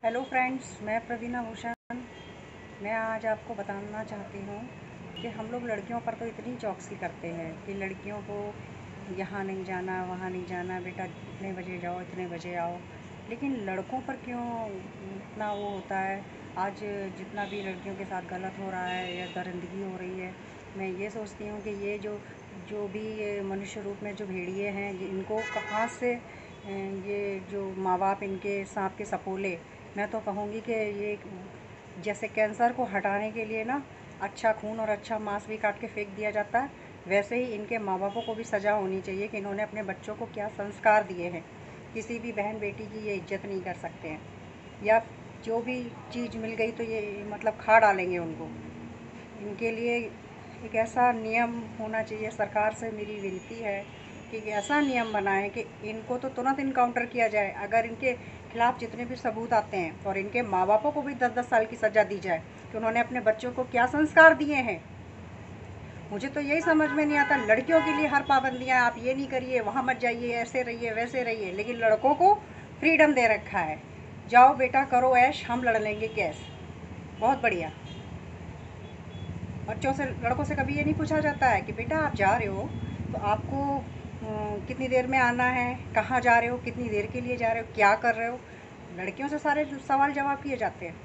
Hello friends, मैं प्रवीणा भूषण। मैं आज आपको बताना चाहती हूँ कि हम लोग लड़कियों पर तो इतनी चौकसी करते हैं कि लड़कियों को यहाँ नहीं जाना, वहाँ नहीं जाना, बेटा इतने बजे जाओ, इतने बजे आओ। लेकिन लड़कों पर क्यों इतना वो होता है? आज जितना भी लड़कियों के साथ गलत हो रहा है या दरिंदगी हो रही है, मैं ये सोचती हूँ कि ये जो जो भी ये मनुष्य रूप में जो भेड़िए हैं, इनको कहाँ से ये जो माँ बाप इनके सांप के सपोले, मैं तो कहूँगी कि ये जैसे कैंसर को हटाने के लिए ना अच्छा खून और अच्छा मांस भी काट के फेंक दिया जाता है, वैसे ही इनके माँ बापों को भी सज़ा होनी चाहिए कि इन्होंने अपने बच्चों को क्या संस्कार दिए हैं। किसी भी बहन बेटी की ये इज्जत नहीं कर सकते हैं, या जो भी चीज़ मिल गई तो ये मतलब खा डालेंगे उनको। इनके लिए एक ऐसा नियम होना चाहिए, सरकार से मेरी विनती है कि ऐसा नियम बनाएं कि इनको तो तुरंत इनकाउंटर किया जाए। अगर इनके खिलाफ़ जितने भी सबूत आते हैं, और इनके माँ बापों को भी 10-10 साल की सज़ा दी जाए कि उन्होंने अपने बच्चों को क्या संस्कार दिए हैं। मुझे तो यही समझ में नहीं आता, लड़कियों के लिए हर पाबंदियाँ, आप ये नहीं करिए, वहाँ मत जाइए, ऐसे रहिए, वैसे रहिए, लेकिन लड़कों को फ्रीडम दे रखा है। जाओ बेटा करो ऐश, हम लड़ लेंगे केस। बहुत बढ़िया। बच्चों से, लड़कों से कभी ये नहीं पूछा जाता है कि बेटा आप जा रहे हो तो आपको कितनी देर में आना है, कहाँ जा रहे हो, कितनी देर के लिए जा रहे हो, क्या कर रहे हो। लड़कियों से सारे सवाल जवाब किए जाते हैं।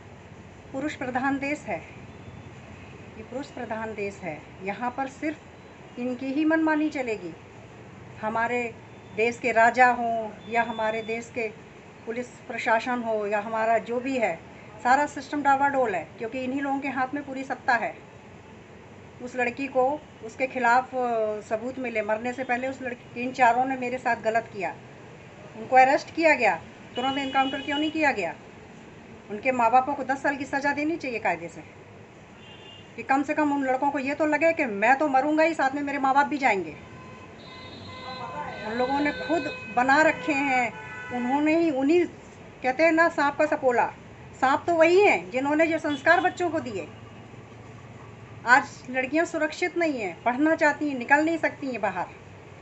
पुरुष प्रधान देश है, ये पुरुष प्रधान देश है। यहाँ पर सिर्फ इनकी ही मनमानी चलेगी। हमारे देश के राजा हों या हमारे देश के पुलिस प्रशासन हो या हमारा जो भी है, सारा सिस्टम डावाडोल है, क्योंकि इन्हीं लोगों के हाथ में पूरी सत्ता है। उस लड़की को उसके खिलाफ सबूत मिले, मरने से पहले उस लड़की, इन चारों ने मेरे साथ गलत किया, उनको अरेस्ट किया गया, तुरंत इनकाउंटर क्यों नहीं किया गया? उनके माँ बापों को 10 साल की सज़ा देनी चाहिए कायदे से, कि कम से कम उन लड़कों को ये तो लगे कि मैं तो मरूंगा ही, साथ में मेरे माँ बाप भी जाएंगे। उन लोगों ने खुद बना रखे हैं, उन्होंने ही, उन्हीं, कहते हैं ना सांप का सपोला, सांप तो वही हैं जिन्होंने जो संस्कार बच्चों को दिए। आज लड़कियां सुरक्षित नहीं हैं, पढ़ना चाहती हैं, निकल नहीं सकती हैं बाहर,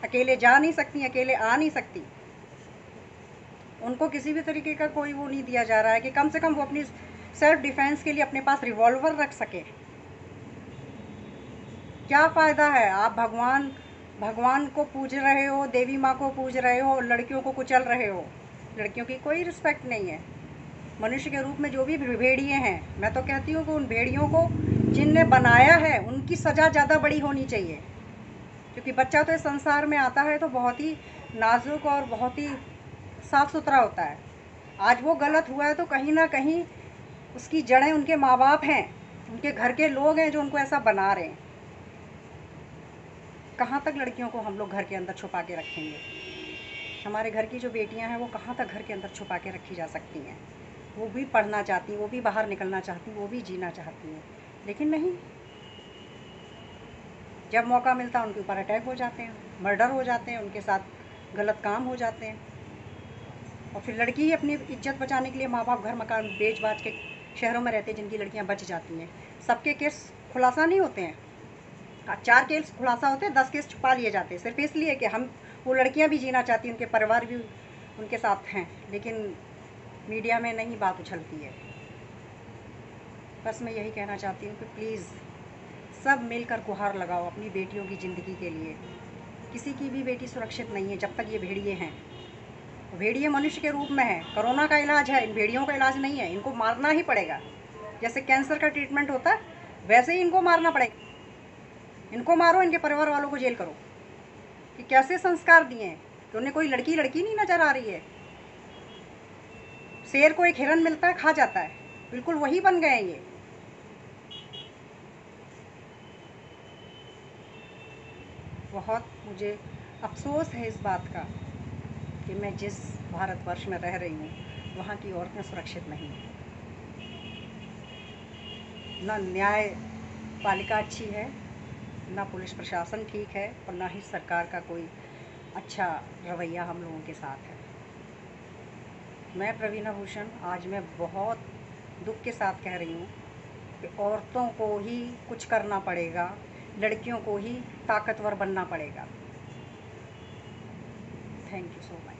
अकेले जा नहीं सकती, अकेले आ नहीं सकती। उनको किसी भी तरीके का कोई वो नहीं दिया जा रहा है कि कम से कम वो अपनी सेल्फ डिफेंस के लिए अपने पास रिवॉल्वर रख सके। क्या फ़ायदा है? आप भगवान भगवान को पूज रहे हो, देवी माँ को पूज रहे हो, और लड़कियों को कुचल रहे हो। लड़कियों की कोई रिस्पेक्ट नहीं है। मनुष्य के रूप में जो भी भेड़िए हैं, मैं तो कहती हूँ कि उन भेड़ियों को जिनने बनाया है उनकी सज़ा ज़्यादा बड़ी होनी चाहिए। क्योंकि बच्चा तो इस संसार में आता है तो बहुत ही नाजुक और बहुत ही साफ़ सुथरा होता है। आज वो गलत हुआ है तो कहीं ना कहीं उसकी जड़ें उनके माँ बाप हैं, उनके घर के लोग हैं जो उनको ऐसा बना रहे हैं। कहाँ तक लड़कियों को हम लोग घर के अंदर छुपा के रखेंगे? हमारे घर की जो बेटियां हैं वो कहाँ तक घर के अंदर छुपा के रखी जा सकती हैं? वो भी पढ़ना चाहती हैं, वो भी बाहर निकलना चाहती हैं, वो भी जीना चाहती हैं, लेकिन नहीं। जब मौका मिलता है उनके ऊपर अटैक हो जाते हैं, मर्डर हो जाते हैं, उनके साथ गलत काम हो जाते हैं। और फिर लड़की ही अपनी इज्जत बचाने के लिए माँ बाप घर मकान बेच बाच के शहरों में रहते हैं, जिनकी लड़कियाँ बच जाती हैं। सबके केस खुलासा नहीं होते हैं, 4 केस खुलासा होते हैं, 10 केस छुपा लिए जाते हैं, सिर्फ इसलिए कि हम, वो लड़कियां भी जीना चाहती हैं, उनके परिवार भी उनके साथ हैं, लेकिन मीडिया में नहीं बात उछलती है। बस मैं यही कहना चाहती हूँ कि प्लीज़ सब मिलकर गुहार लगाओ अपनी बेटियों की ज़िंदगी के लिए। किसी की भी बेटी सुरक्षित नहीं है जब तक ये भेड़िए हैं। भेड़िए मनुष्य के रूप में है, कोरोना का इलाज है, इन भेड़ियों का इलाज नहीं है। इनको मारना ही पड़ेगा, जैसे कैंसर का ट्रीटमेंट होता है वैसे ही इनको मारना पड़ेगा। इनको मारो, इनके परिवार वालों को जेल करो। कि कैसे संस्कार दिए हैं कि उन्हें कोई लड़की लड़की नहीं नज़र आ रही है। शेर को एक हिरन मिलता है, खा जाता है, बिल्कुल वही बन गए हैं ये। बहुत मुझे अफसोस है इस बात का कि मैं जिस भारतवर्ष में रह रही हूँ वहाँ की औरतें सुरक्षित नहीं हैं। ना न्याय पालिका अच्छी है, ना पुलिस प्रशासन ठीक है, और ना ही सरकार का कोई अच्छा रवैया हम लोगों के साथ है। मैं प्रवीणा भूषण आज मैं बहुत दुख के साथ कह रही हूँ कि औरतों को ही कुछ करना पड़ेगा, लड़कियों को ही ताकतवर बनना पड़ेगा। Thank you so much.